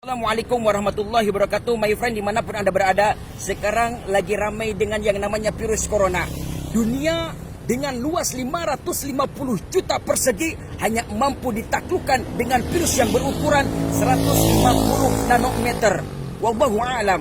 Assalamualaikum warahmatullahi wabarakatuh. My friend, dimanapun anda berada, sekarang lagi ramai dengan yang namanya virus corona. Dunia dengan luas 550 juta persegi hanya mampu ditaklukkan dengan virus yang berukuran 150 nanometer. Wallahu a'lam.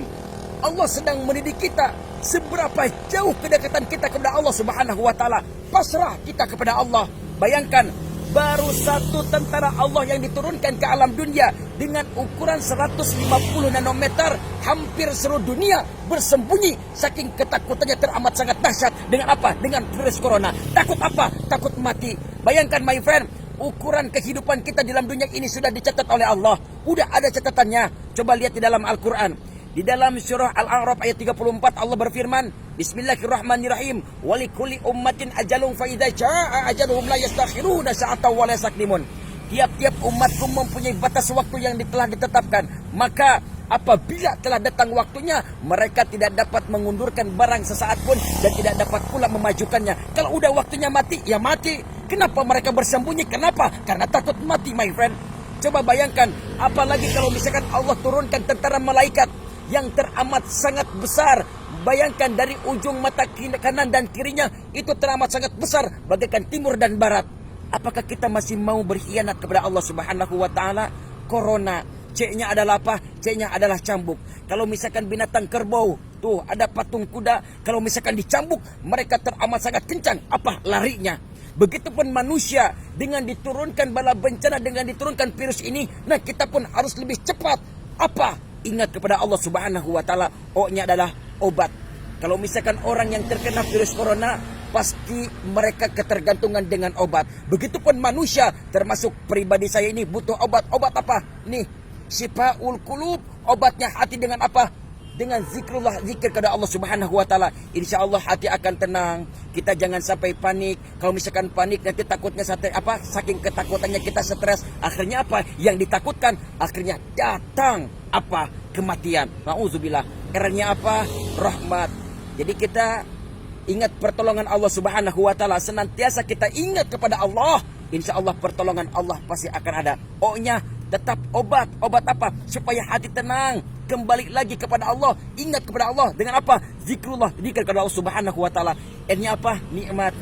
Allah sedang mendidik kita seberapa jauh kedekatan kita kepada Allah Subhanahu wa taala. Pasrah kita kepada Allah. Bayangkan, baru satu tentara Allah yang diturunkan ke alam dunia dengan ukuran 150 nanometer, hampir seluruh dunia bersembunyi saking ketakutannya teramat sangat dahsyat. Dengan apa? Dengan virus corona. Takut apa? Takut mati. Bayangkan my friend, ukuran kehidupan kita di dalam dunia ini sudah dicatat oleh Allah. Udah ada catatannya. Coba lihat di dalam Al-Quran. Di dalam surah Al-A'raf ayat 34 Allah berfirman, Bismillahirrahmanirrahim. Walikulli ummatin ajalun fa idza jaa ajaluhum la yastakhiruna sa'atan wa la yastaqdimun. Tiap-tiap umatku mempunyai batas waktu yang telah ditetapkan, maka apabila telah datang waktunya, mereka tidak dapat mengundurkan barang sesaat pun dan tidak dapat pula memajukannya. Kalau udah waktunya mati, ya mati. Kenapa mereka bersembunyi? Kenapa? Karena takut mati, my friend. Coba bayangkan, apalagi kalau misalkan Allah turunkan tentara malaikat yang teramat sangat besar. Bayangkan dari ujung mata kanan dan kirinya itu teramat sangat besar, bagaikan timur dan barat. Apakah kita masih mau berkhianat kepada Allah Subhanahu wa taala? Corona, C-nya adalah apa? C-nya adalah cambuk. Kalau misalkan binatang kerbau, tuh ada patung kuda, kalau misalkan dicambuk, mereka teramat sangat kencang. Apa? Larinya. Begitupun manusia, dengan diturunkan bala bencana, dengan diturunkan virus ini, nah kita pun harus lebih cepat. Apa? Ingat kepada Allah Subhanahu wa taala. O-nya adalah obat. Kalau misalkan orang yang terkena virus corona, pasti mereka ketergantungan dengan obat. Begitupun manusia, termasuk pribadi saya ini butuh obat. Obat apa? Nih, Syifaul Qulub. Obatnya hati dengan apa? Dengan zikrullah, zikir kepada Allah Subhanahu wa taala. Insyaallah hati akan tenang. Kita jangan sampai panik. Kalau misalkan panik, nanti takutnya saking ketakutannya kita stres. Akhirnya apa? Yang ditakutkan akhirnya datang apa? Kematian. Nauzubillah. Eranya apa? Rahmat. Jadi kita ingat pertolongan Allah Subhanahu wa taala. Senantiasa kita ingat kepada Allah. Insyaallah pertolongan Allah pasti akan ada. O-nya tetap obat. Obat apa? Supaya hati tenang, kembali lagi kepada Allah, ingat kepada Allah dengan apa? Zikrullah, zikir kepada Allah Subhanahu wa taala. N-nya apa? Nikmat.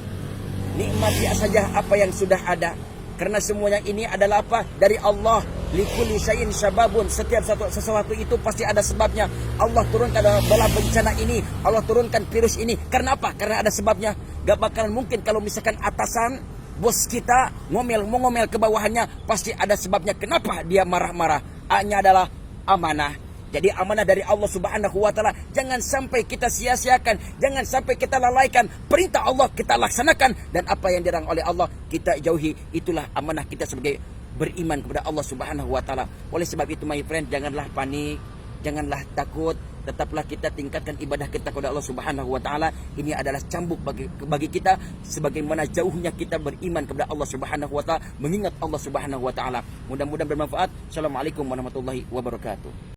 Nikmati saja apa yang sudah ada. Karena semuanya ini adalah apa? Dari Allah. Likulli syai'in syababun. Setiap sesuatu itu pasti ada sebabnya. Allah turunkan bala bencana ini, Allah turunkan virus ini. Karena apa? Karena ada sebabnya. Gak bakalan mungkin kalau misalkan atasan, bos kita ngomel ke bawahannya, pasti ada sebabnya kenapa dia marah-marah. A-nya adalah amanah. Jadi amanah dari Allah Subhanahu wa taala jangan sampai kita sia-siakan, jangan sampai kita lalaikan. Perintah Allah kita laksanakan dan apa yang dilarang oleh Allah kita jauhi. Itulah amanah kita sebagai beriman kepada Allah Subhanahu wa taala. Oleh sebab itu my friend, janganlah panik, janganlah takut. Tetaplah kita tingkatkan ibadah kita kepada Allah Subhanahu wa taala. Ini adalah cambuk bagi kita sebagaimana jauhnya kita beriman kepada Allah Subhanahu wa taala, mengingat Allah Subhanahu wa taala. Mudah-mudahan bermanfaat. Assalamualaikum warahmatullahi wabarakatuh.